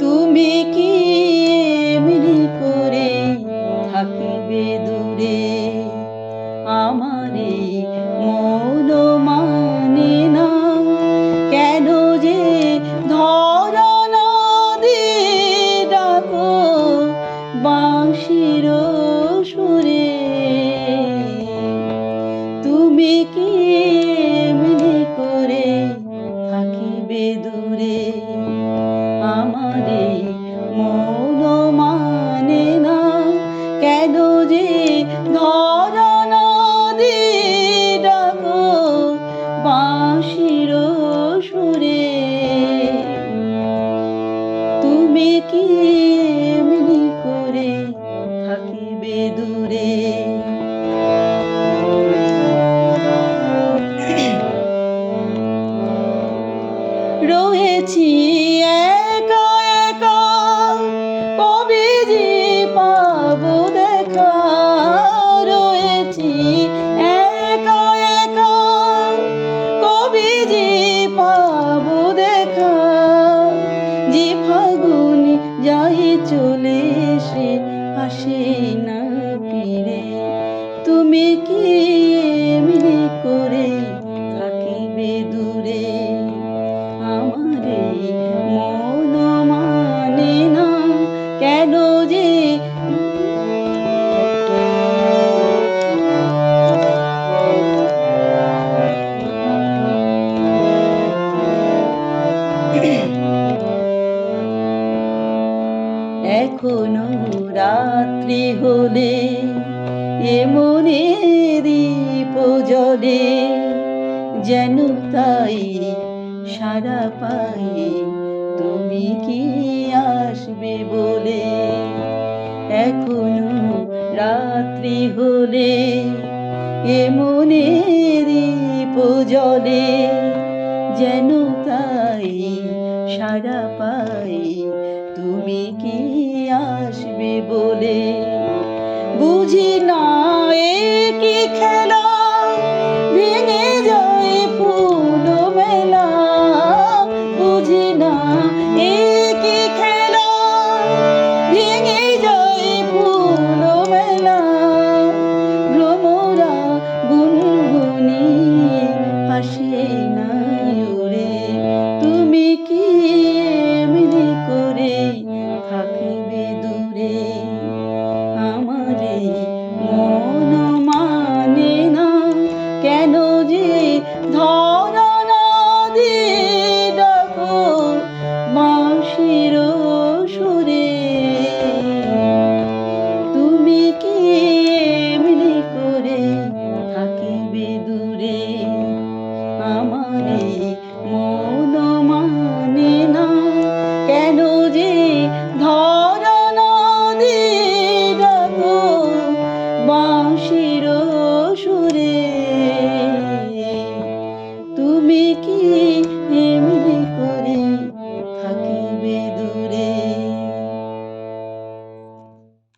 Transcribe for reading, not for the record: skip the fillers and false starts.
তুমি কি এমনি করে থাকবে দূরে, আমারে মন মানে না, কেন যে ধরা নদী ডাকো বাঁশির সুরে। তুমি কি এমনি করে থাকিবে দূরে, আমারে মন মানে না, কেন যে ধরা নদী ডাকো বাঁশির সুরে। তুমি কি এমনি করে থাকিবে দূরে। রয়েছি একা একা, কবে যে পাবো দেখা। রয়েছি একা একা, কবে যে পাবো দেখা। যে ফাগুন যাই চলে সে আসে না ফিরে। তুমি কি এমনি করে থাকিবে দূরে, আমারে মন মানে না, কেন যে এখনো রাত্রি হলে এ মনের দীপ জ্বলে, যেন তাই সাড়া পাই তুমি কি আসবে বলে। এখনো রাত্রি হলে এ মনের দীপ জ্বলে, যেন তাই সাড়া পাই তুমি কি আসবে বলে। বুঝি না এ কি খেলা, ভেঙে যায় ফুল মেলা। বুঝি না এ কি খেলা, ভেঙে যায় ফুল মেলা। ভ্রমরা গুনগুনিয়ে হাসে